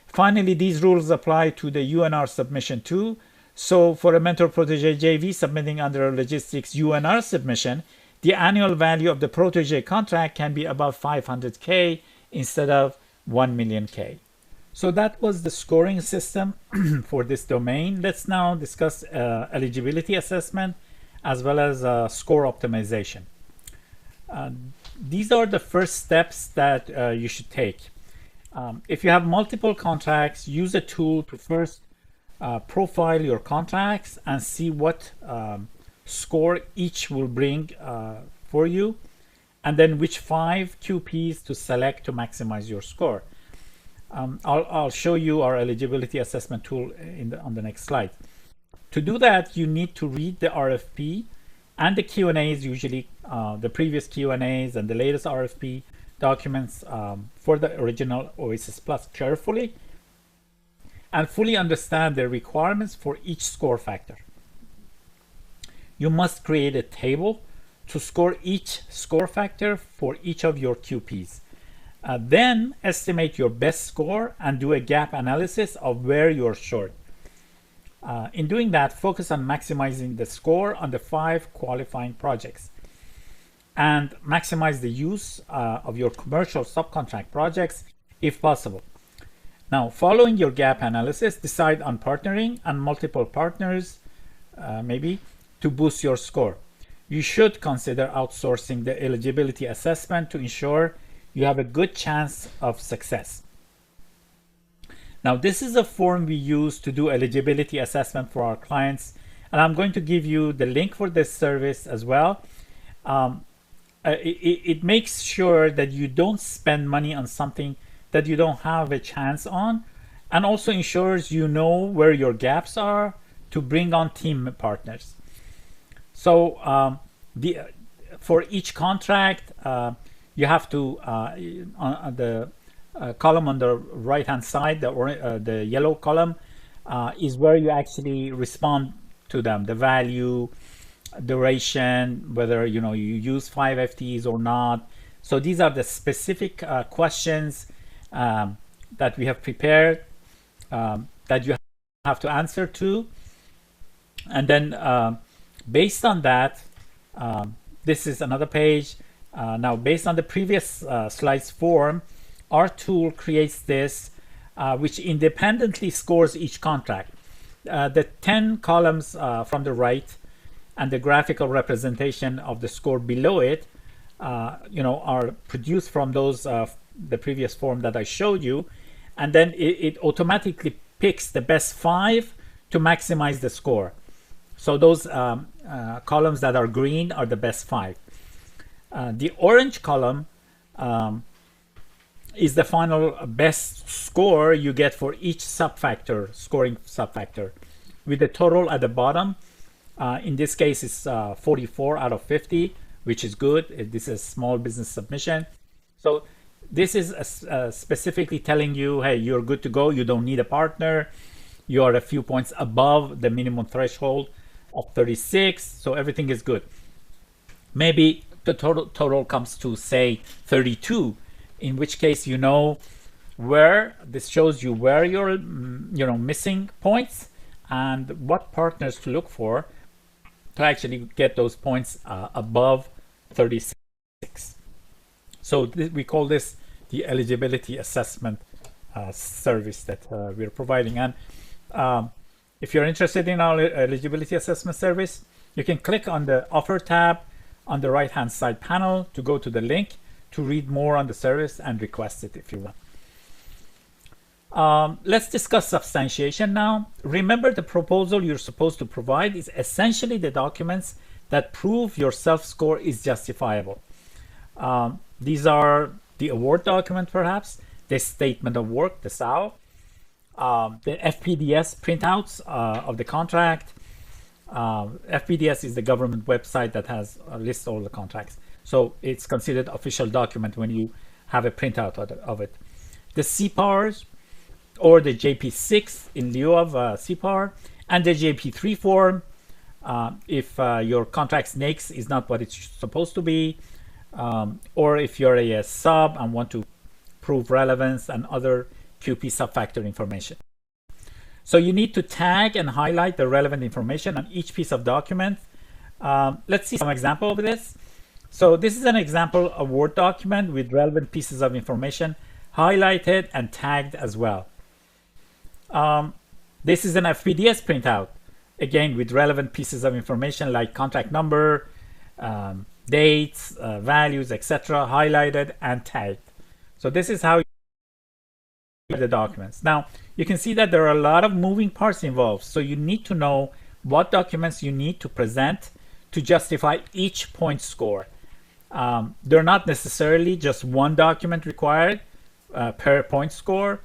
Finally, these rules apply to the UNR submission too. So for a mentor-protege JV submitting under a logistics UNR submission, the annual value of the protege contract can be above 500K instead of 1 million K. So that was the scoring system for this domain. Let's now discuss eligibility assessment as well as score optimization. These are the first steps that you should take. If you have multiple contracts, use a tool to first profile your contracts and see what score each will bring for you, and then which 5 QPs to select to maximize your score. I'll show you our eligibility assessment tool on the next slide. To do that, you need to read the RFP and the Q&As, usually the previous Q&As and the latest RFP documents for the original OASIS Plus carefully and fully understand the requirements for each score factor. You must create a table to score each score factor for each of your QPs. Then estimate your best score and do a gap analysis of where you're short. In doing that, focus on maximizing the score on the 5 qualifying projects and maximize the use of your commercial subcontract projects if possible. Now, following your gap analysis, decide on partnering and multiple partners, maybe, to boost your score. You should consider outsourcing the eligibility assessment to ensure you have a good chance of success. Now, this is a form we use to do eligibility assessment for our clients, and I'm going to give you the link for this service as well. It makes sure that you don't spend money on something that you don't have a chance on, and also ensures you know where your gaps are to bring on team partners. So for each contract, you have to, on the column on the right hand side, the yellow column is where you actually respond to them, the value, duration, whether you use 5 FTEs or not. So these are the specific questions that we have prepared that you have to answer to, and then based on that, this is another page. Now, based on the previous slides form, our tool creates this, which independently scores each contract. The 10 columns from the right and the graphical representation of the score below it, are produced from those the previous form that I showed you, and then it automatically picks the best 5 to maximize the score. So those columns that are green are the best 5. The orange column is the final best score you get for each subfactor, scoring subfactor, with the total at the bottom In this case, it's 44 out of 50, which is good. This is a small business submission. So this is specifically telling you, hey, you're good to go. You don't need a partner. You are a few points above the minimum threshold of 36. So everything is good. Maybe the total comes to, say, 32, in which case you know where this shows you where you're missing points and what partners to look for to actually get those points above 36. So we call this the eligibility assessment service that we're providing. And if you're interested in our eligibility assessment service, you can click on the offer tab on the right hand side panel to go to the link to read more on the service and request it if you want. Let's discuss substantiation now. Remember, the proposal you're supposed to provide is essentially the documents that prove your self-score is justifiable. These are the award document, perhaps, the statement of work, the SAO, the FPDS printouts of the contract. FPDS is the government website that has lists all the contracts. So it's considered official document when you have a printout of it. The CPARs, or the JP6 in lieu of CPAR, and the JP3 form if your contract's NAICS is not what it's supposed to be, or if you're a sub and want to prove relevance and other QP sub-factor information. So you need to tag and highlight the relevant information on each piece of document. Let's see some example of this. So this is an example award document with relevant pieces of information highlighted and tagged as well. This is an FPDS printout, again with relevant pieces of information like contract number, dates, values, etc., highlighted and tagged. So this is how you do the documents. Now you can see that there are a lot of moving parts involved, so you need to know what documents you need to present to justify each point score. They're not necessarily just one document required per point score.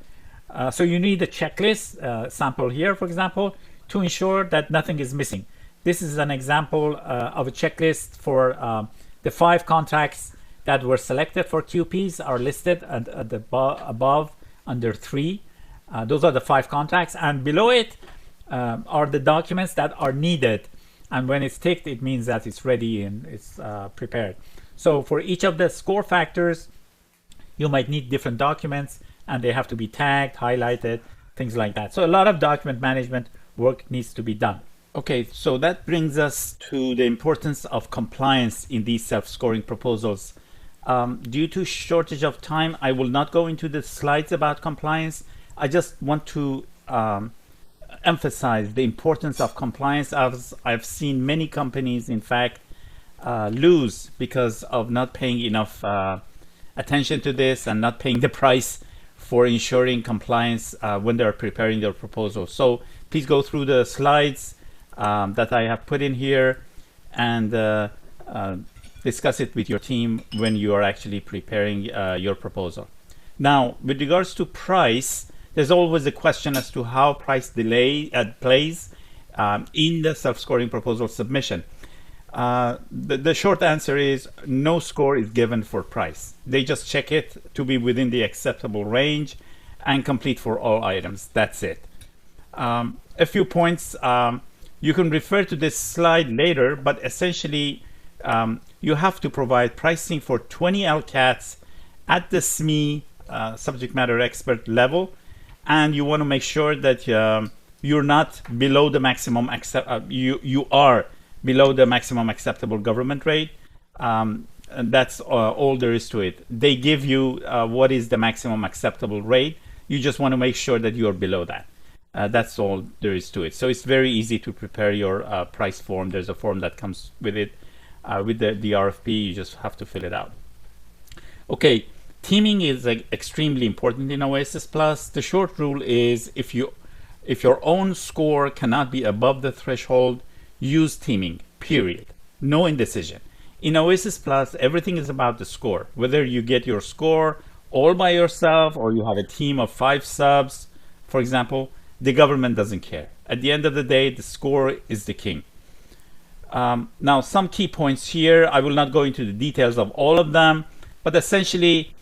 So you need a checklist, sample here, for example, to ensure that nothing is missing. This is an example of a checklist for the 5 contracts that were selected for QPs are listed at the above under 3. Those are the 5 contracts, and below it are the documents that are needed. And when it's ticked, it means that it's ready and it's prepared. So for each of the score factors, you might need different documents, and they have to be tagged, highlighted, things like that. So a lot of document management work needs to be done. Okay, so that brings us to the importance of compliance in these self-scoring proposals. Due to shortage of time, I will not go into the slides about compliance. I just want to emphasize the importance of compliance. I've seen many companies, in fact, lose because of not paying enough attention to this and not paying the price for ensuring compliance when they're preparing their proposal. So please go through the slides that I have put in here and discuss it with your team when you are actually preparing your proposal. Now, with regards to price, there's always a question as to how price delay plays in the self-scoring proposal submission. The short answer is no score is given for price. They just check it to be within the acceptable range and complete for all items. That's it. A few points. You can refer to this slide later, but essentially you have to provide pricing for 20 LCATs at the SME subject matter expert level, and you want to make sure that you're not below the maximum you are below the maximum acceptable government rate. And that's all there is to it. They give you what is the maximum acceptable rate. You just want to make sure that you are below that. That's all there is to it. So it's very easy to prepare your price form. There's a form that comes with it, with the RFP. You just have to fill it out. Okay, teaming is extremely important in OASIS Plus. The short rule is if your own score cannot be above the threshold, use teaming, period. No indecision. In OASIS Plus, everything is about the score. Whether you get your score all by yourself or you have a team of 5 subs, for example, the government doesn't care. At the end of the day, the score is the king. Now, some key points here. I will not go into the details of all of them, but essentially,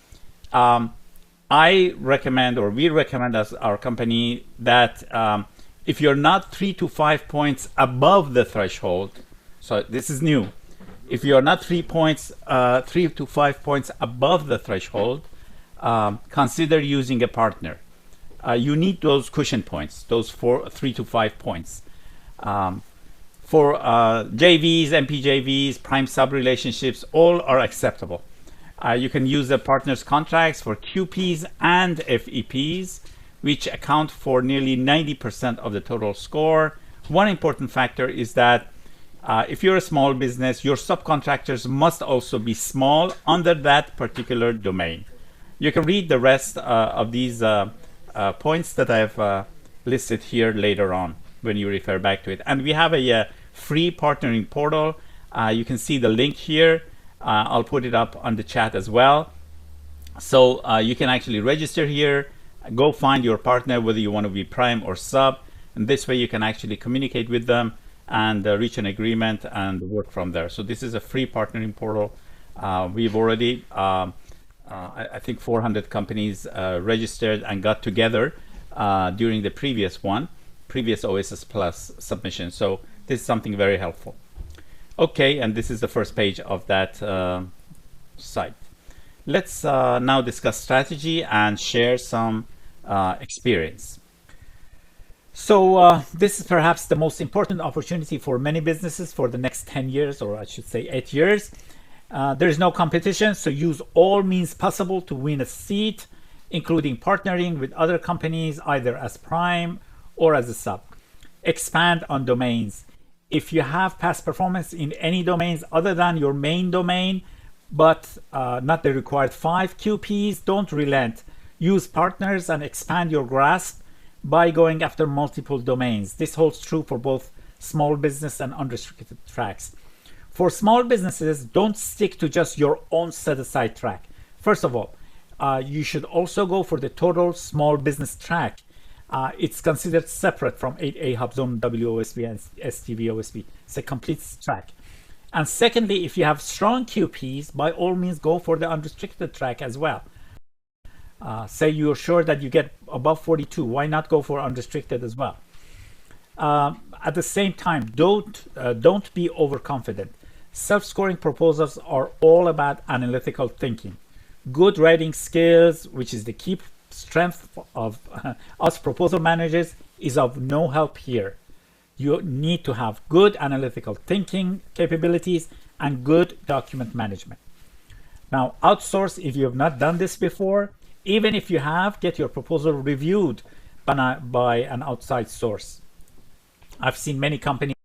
I recommend, or we recommend as our company, that if you're not 3 to 5 points above the threshold, so this is new. If you're not 3 to 5 points above the threshold, consider using a partner. You need those cushion points, those 3 to 5 points. For JVs, MPJVs, prime sub relationships, all are acceptable. You can use the partners contracts for QPs and FEPs, which account for nearly 90% of the total score. One important factor is that if you're a small business, your subcontractors must also be small under that particular domain. You can read the rest of these points that I've listed here later on when you refer back to it. And we have a free partnering portal. You can see the link here. I'll put it up on the chat as well. So you can actually register here, go find your partner, whether you want to be prime or sub. And this way you can actually communicate with them and reach an agreement and work from there. So this is a free partnering portal. We've already, I think 400 companies registered and got together during the previous OASIS Plus submission. So this is something very helpful. Okay, and this is the first page of that site. Let's now discuss strategy and share some experience. So this is perhaps the most important opportunity for many businesses for the next 10 years, or I should say 8 years. There is no competition, so use all means possible to win a seat, including partnering with other companies, either as prime or as a sub. Expand on domains. If you have past performance in any domains other than your main domain, but not the required 5 QPs, don't relent. Use partners and expand your grasp by going after multiple domains. This holds true for both small business and unrestricted tracks. For small businesses, don't stick to just your own set-aside track. First of all, you should also go for the total small business track. It's considered separate from 8A Hub Zone WOSB and STV OSB. It's a complete track. And secondly, if you have strong QPs, by all means go for the unrestricted track as well. Say you're sure that you get above 42, why not go for unrestricted as well? At the same time, don't be overconfident. Self-scoring proposals are all about analytical thinking. Good writing skills, which is the key strength of us proposal managers, is of no help here. You need to have good analytical thinking capabilities and good document management. Now, outsource if you have not done this before. Even if you have, get your proposal reviewed by an outside source. I've seen many companies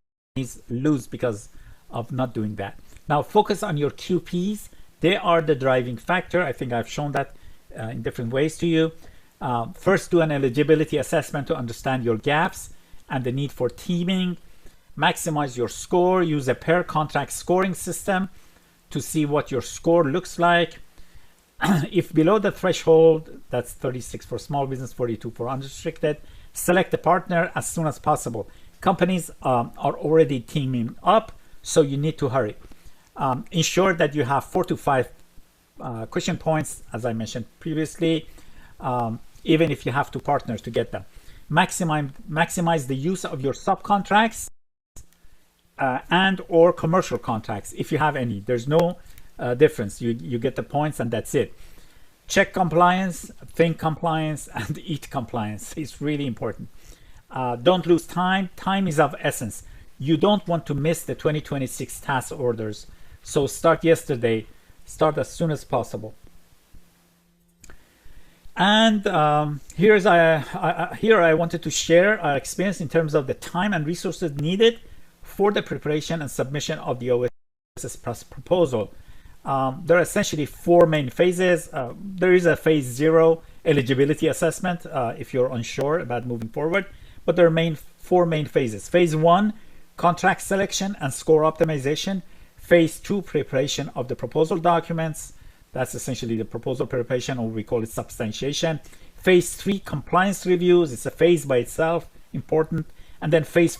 lose because of not doing that. Now, focus on your QPs. They are the driving factor. I think I've shown that in different ways to you. First, do an eligibility assessment to understand your gaps and the need for teaming. Maximize your score. Use a per contract scoring system to see what your score looks like. If below the threshold, that's 36 for small business, 42 for unrestricted, select a partner as soon as possible. Companies are already teaming up, so you need to hurry. Ensure that you have 4 to 5 cushion points, as I mentioned previously, even if you have to partner to get them. Maximize the use of your subcontracts and or commercial contracts, if you have any. There's no difference. You get the points and that's it. Check compliance, think compliance, and eat compliance. It's really important. Don't lose time. Time is of essence. You don't want to miss the 2026 task orders. So start yesterday, start as soon as possible. And here I wanted to share our experience in terms of the time and resources needed for the preparation and submission of the OASIS Plus proposal. There are essentially 4 main phases. There is a phase 0 eligibility assessment if you're unsure about moving forward, but there are 4 main phases. Phase 1, contract selection and score optimization. Phase 2, preparation of the proposal documents. That's essentially the proposal preparation, or we call it substantiation. Phase 3, compliance reviews. It's a phase by itself, important. And then phase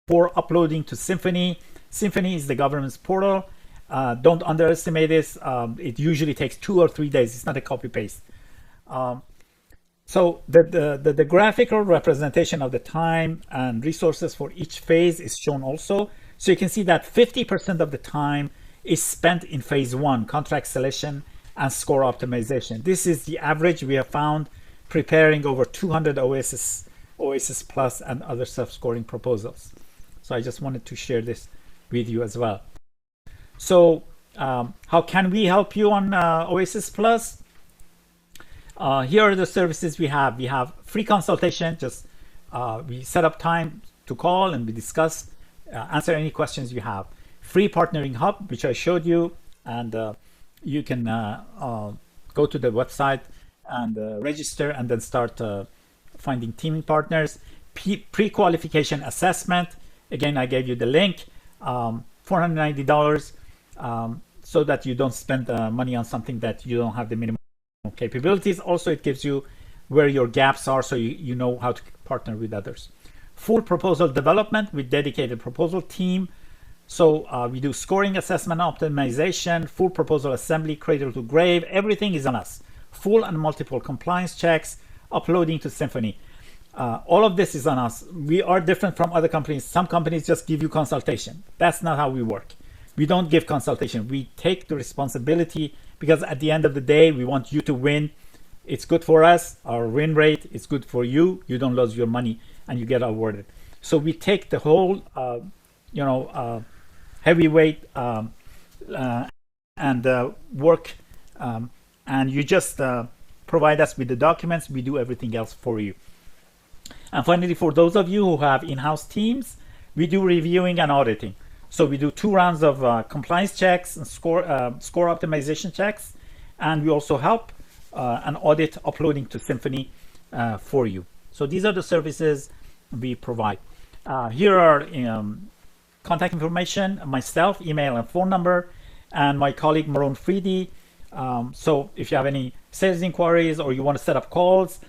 4, uploading to Symphony, Symphony is the government's portal. Don't underestimate this. It usually takes 2 or 3 days. It's not a copy paste. So the graphical representation of the time and resources for each phase is shown also. So you can see that 50% of the time is spent in phase 1, contract selection and score optimization. This is the average we have found preparing over 200 OASIS Plus and other self-scoring proposals. So I just wanted to share this with you as well. So how can we help you on OASIS Plus? Here are the services we have. We have free consultation. Just we set up time to call and we discuss, answer any questions you have. Free partnering hub, which I showed you, and you can go to the website and register and then start finding teaming partners. Pre-qualification assessment. Again, I gave you the link, $490, so that you don't spend money on something that you don't have the minimum capabilities. Also, it gives you where your gaps are, so you know how to partner with others. Full proposal development with dedicated proposal team. So we do scoring, assessment, optimization, full proposal assembly, cradle to grave. Everything is on us. Full and multiple compliance checks, uploading to Symphony. All of this is on us. We are different from other companies. Some companies just give you consultation. That's not how we work. We don't give consultation. We take the responsibility, because at the end of the day, we want you to win. It's good for us, our win rate. It's good for you. You don't lose your money and you get awarded. So we take the whole, heavyweight and work, and you just provide us with the documents. We do everything else for you. And finally, for those of you who have in-house teams, we do reviewing and auditing. So we do 2 rounds of compliance checks and score optimization checks, and we also help and audit uploading to Symphony for you. So these are the services we provide. Here are contact information, myself, email and phone number, and my colleague Maron Friedi. So if you have any sales inquiries or you want to set up calls,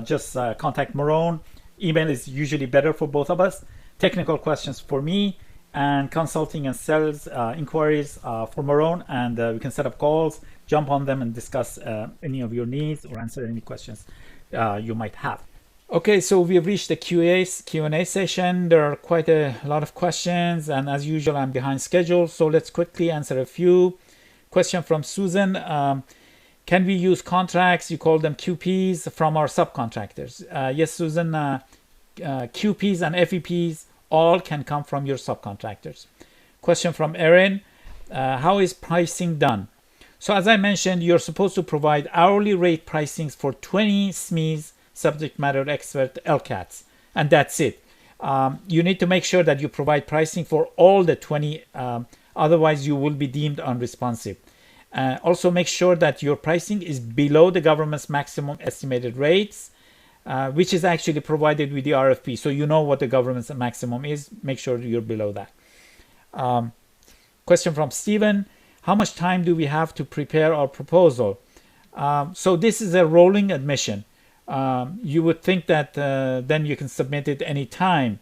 just contact Maron. Email is usually better for both of us. Technical questions for me, and consulting and sales inquiries for Maron, and we can set up calls, jump on them and discuss any of your needs or answer any questions you might have. Okay, so we have reached the Q&A session. There are quite a lot of questions, and as usual, I'm behind schedule, so let's quickly answer a few. Question from Susan. Can we use contracts, you call them QPs, from our subcontractors? Yes, Susan, QPs and FEPs all can come from your subcontractors. Question from Erin. How is pricing done? So as I mentioned, you're supposed to provide hourly rate pricings for 20 SMEs, subject matter expert LCATs, and that's it. You need to make sure that you provide pricing for all the 20, otherwise you will be deemed unresponsive. Also make sure that your pricing is below the government's maximum estimated rates, which is actually provided with the RFP. So you know what the government's maximum is. Make sure you're below that. Question from Stephen. How much time do we have to prepare our proposal? So this is a rolling admission. You would think that then you can submit it any time.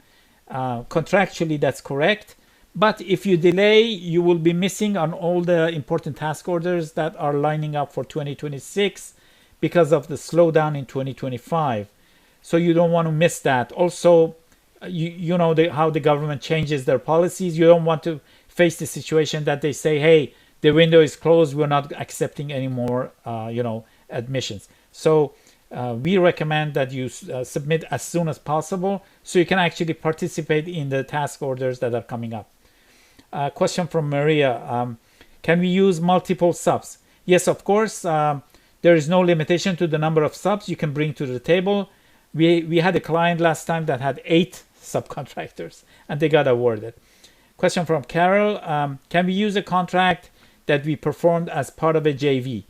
Contractually, that's correct. But if you delay, you will be missing on all the important task orders that are lining up for 2026 because of the slowdown in 2025. So you don't want to miss that. Also, you know how the government changes their policies. You don't want to face the situation that they say, hey, the window is closed. We're not accepting any more, admissions. So we recommend that you submit as soon as possible so you can actually participate in the task orders that are coming up. Question from Maria. Can we use multiple subs? Yes, of course. There is no limitation to the number of subs you can bring to the table. We had a client last time that had 8 subcontractors and they got awarded. Question from Carol. Can we use a contract that we performed as part of a JV?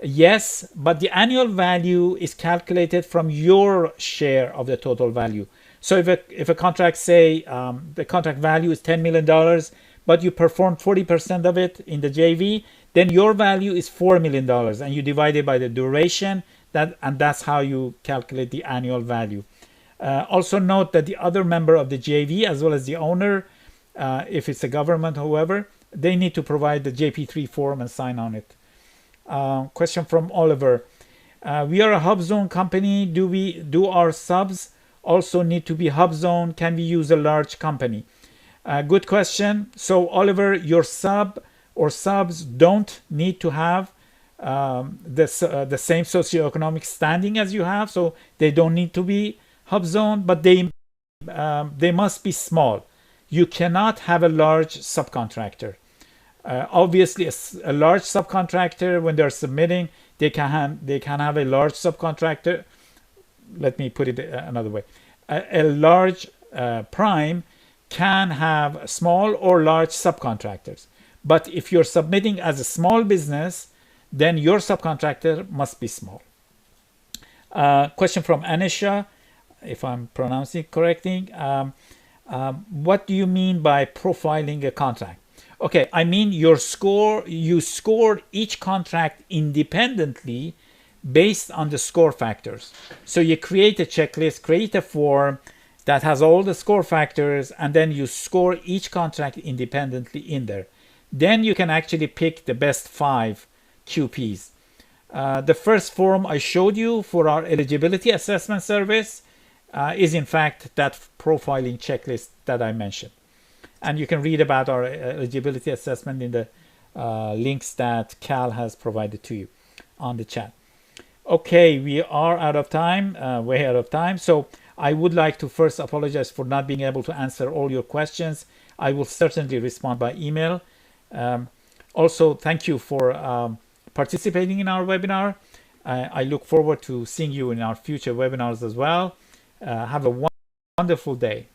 Yes, but the annual value is calculated from your share of the total value. So if a contract, say the contract value is $10 million, but you perform 40% of it in the JV, then your value is $4 million, and you divide it by the duration, and that's how you calculate the annual value. Also note that the other member of the JV, as well as the owner, if it's a government, however, they need to provide the JP3 form and sign on it. Question from Oliver. We are a hub zone company. Do our subs also need to be hub zone? Can we use a large company? Good question. So Oliver, your sub or subs don't need to have the same socioeconomic standing as you have, so they don't need to be hub zone, but they must be small. You cannot have a large subcontractor. Obviously, a large subcontractor, when they're submitting, they can have a large subcontractor. Let me put it another way. A large prime can have small or large subcontractors. But if you're submitting as a small business, then your subcontractor must be small. Question from Anisha, if I'm pronouncing it correctly. What do you mean by profiling a contract? Okay, I mean you score each contract independently based on the score factors. So you create a checklist, create a form that has all the score factors, and then you score each contract independently in there. Then you can actually pick the best 5 QPs. The first form I showed you for our eligibility assessment service is in fact that profiling checklist that I mentioned. And you can read about our eligibility assessment in the links that Cal has provided to you on the chat. Okay, we are out of time, way out of time. So I would like to first apologize for not being able to answer all your questions. I will certainly respond by email. Also, thank you for participating in our webinar. I look forward to seeing you in our future webinars as well. Have a wonderful day.